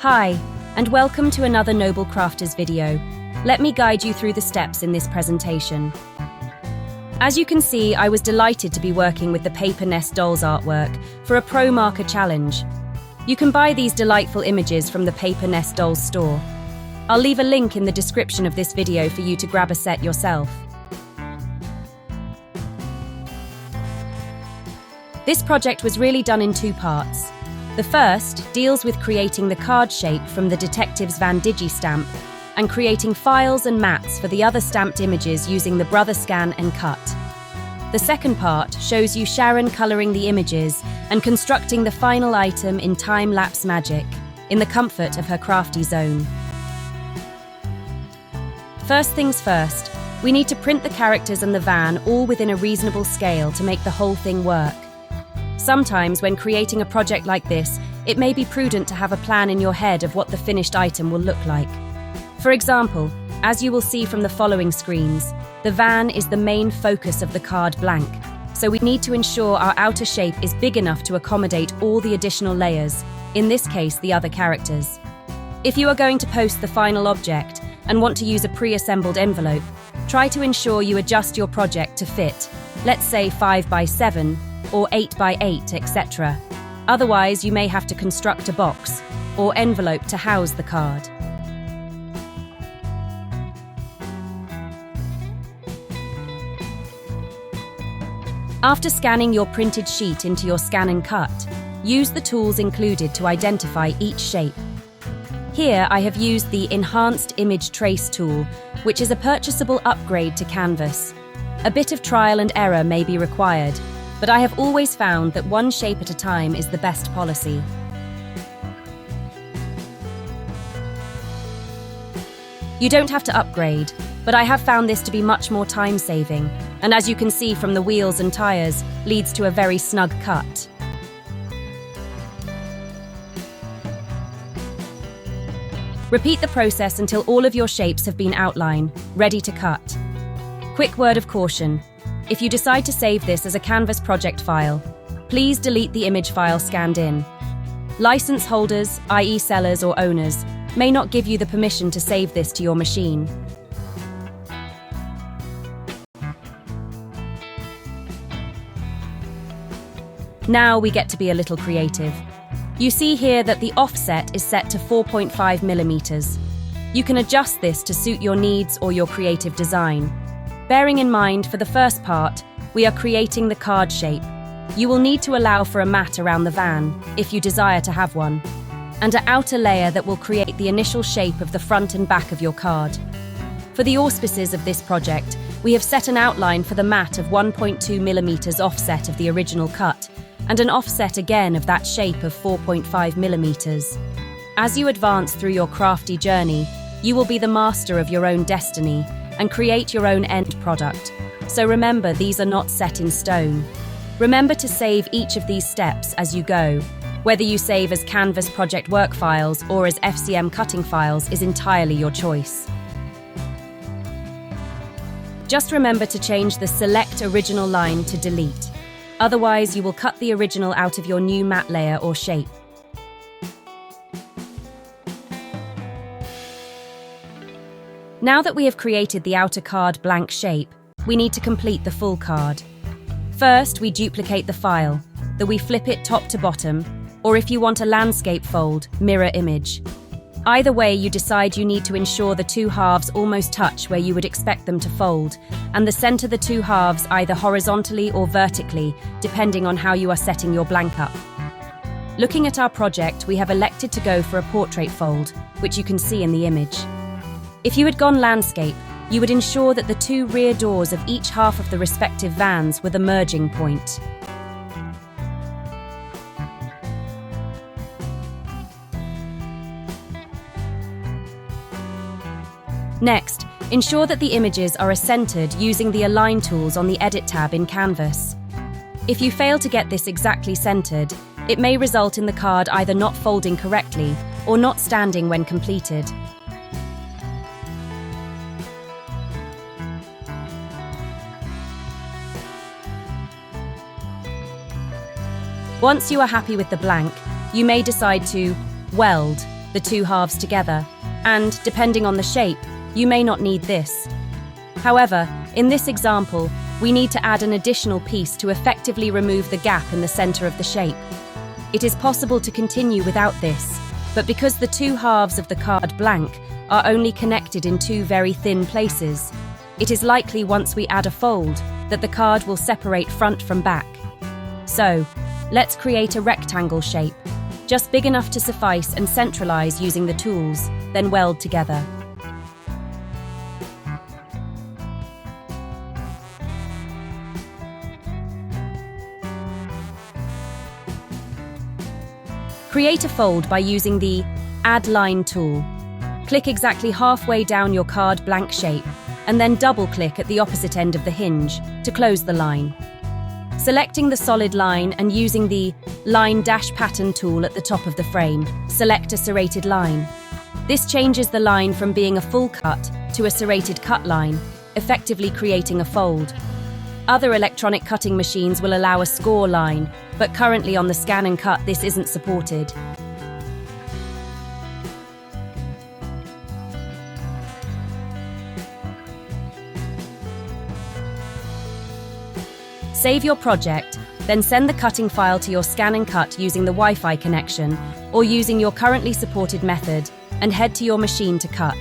Hi, and welcome to another Noble Crafters video. Let me guide you through the steps in this presentation. As you can see, I was delighted to be working with the Paper Nest Dolls artwork for a Pro Marker challenge. You can buy these delightful images from the Paper Nest Dolls store. I'll leave a link in the description of this video for you to grab a set yourself. This project was really done in two parts. The first deals with creating the card shape from the detective's van digi-stamp and creating files and mats for the other stamped images using the Brother Scan and Cut. The second part shows you Sharon colouring the images and constructing the final item in time-lapse magic, in the comfort of her crafty zone. First things first, we need to print the characters and the van all within a reasonable scale to make the whole thing work. Sometimes, when creating a project like this, it may be prudent to have a plan in your head of what the finished item will look like. For example, as you will see from the following screens, the van is the main focus of the card blank, so we need to ensure our outer shape is big enough to accommodate all the additional layers, in this case the other characters. If you are going to post the final object and want to use a pre-assembled envelope, try to ensure you adjust your project to fit, let's say 5x7, or 8x8, etc. Otherwise, you may have to construct a box or envelope to house the card. After scanning your printed sheet into your Scan and Cut, use the tools included to identify each shape. Here I have used the Enhanced Image Trace tool, which is a purchasable upgrade to Canvas. A bit of trial and error may be required, but I have always found that one shape at a time is the best policy. You don't have to upgrade, but I have found this to be much more time-saving, and as you can see from the wheels and tyres, leads to a very snug cut. Repeat the process until all of your shapes have been outlined, ready to cut. Quick word of caution. If you decide to save this as a Canvas project file, please delete the image file scanned in. License holders, i.e. sellers or owners, may not give you the permission to save this to your machine. Now we get to be a little creative. You see here that the offset is set to 4.5 millimeters. You can adjust this to suit your needs or your creative design. Bearing in mind, for the first part, we are creating the card shape. You will need to allow for a mat around the van, if you desire to have one, and an outer layer that will create the initial shape of the front and back of your card. For the auspices of this project, we have set an outline for the mat of 1.2 millimeters offset of the original cut, and an offset again of that shape of 4.5 millimeters. As you advance through your crafty journey, you will be the master of your own destiny and create your own end product. So remember, these are not set in stone. Remember to save each of these steps as you go. Whether you save as Canvas project work files or as FCM cutting files is entirely your choice. Just remember to change the Select Original line to Delete. Otherwise, you will cut the original out of your new matte layer or shape. Now that we have created the outer card blank shape, we need to complete the full card. First, we duplicate the file, that we flip it top to bottom, or if you want a landscape fold, mirror image. Either way, you decide you need to ensure the two halves almost touch where you would expect them to fold, and center the two halves either horizontally or vertically, depending on how you are setting your blank up. Looking at our project, we have elected to go for a portrait fold, which you can see in the image. If you had gone landscape, you would ensure that the two rear doors of each half of the respective vans were the merging point. Next, ensure that the images are centered using the Align tools on the Edit tab in Canvas. If you fail to get this exactly centered, it may result in the card either not folding correctly or not standing when completed. Once you are happy with the blank, you may decide to weld the two halves together, and, depending on the shape, you may not need this. However, in this example, we need to add an additional piece to effectively remove the gap in the center of the shape. It is possible to continue without this, but because the two halves of the card blank are only connected in two very thin places, it is likely once we add a fold that the card will separate front from back. So, let's create a rectangle shape, just big enough to suffice and centralize using the tools, then weld together. Create a fold by using the Add Line tool. Click exactly halfway down your card blank shape, and then double-click at the opposite end of the hinge to close the line. Selecting the solid line and using the Line Dash Pattern tool at the top of the frame, select a serrated line. This changes the line from being a full cut to a serrated cut line, effectively creating a fold. Other electronic cutting machines will allow a score line, but currently on the Scan and Cut this isn't supported. Save your project, then send the cutting file to your Scan and Cut using the Wi-Fi connection or using your currently supported method, and head to your machine to cut.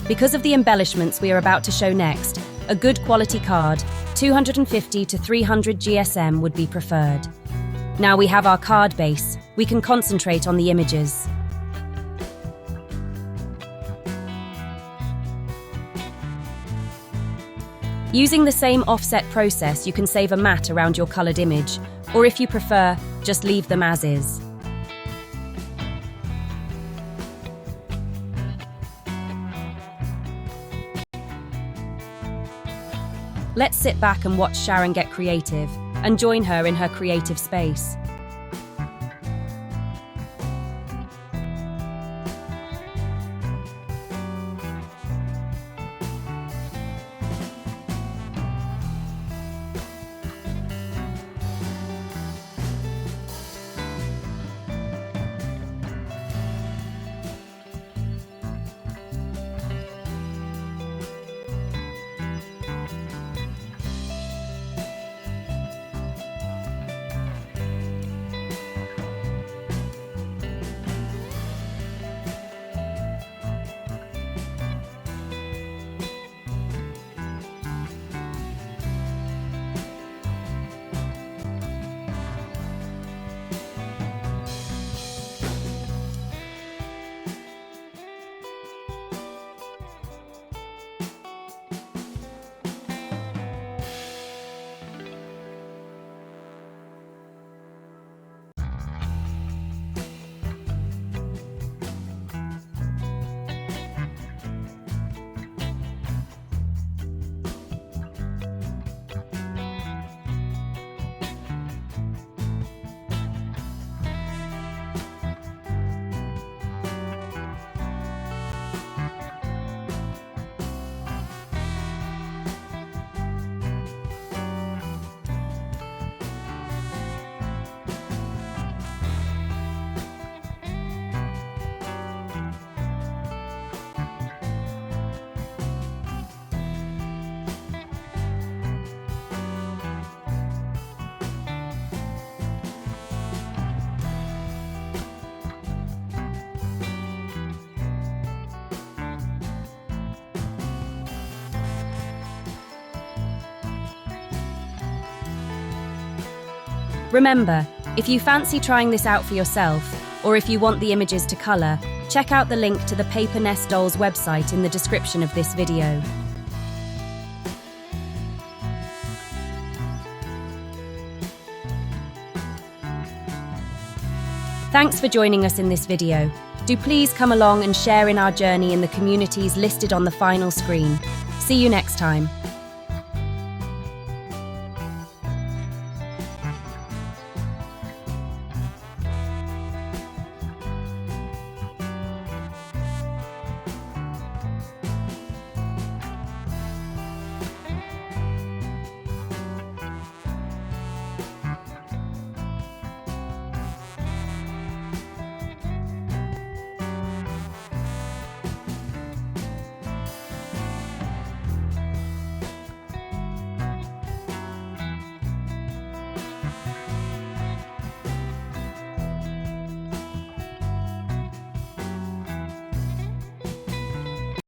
Because of the embellishments we are about to show next, a good quality card, 250 to 300 GSM would be preferred. Now we have our card base, we can concentrate on the images. Using the same offset process, you can save a mat around your colored image, or if you prefer, just leave them as is. Let's sit back and watch Sharon get creative, and join her in her creative space. Remember, if you fancy trying this out for yourself, or if you want the images to color, check out the link to the Paper Nest Dolls website in the description of this video. Thanks for joining us in this video. Do please come along and share in our journey in the communities listed on the final screen. See you next time.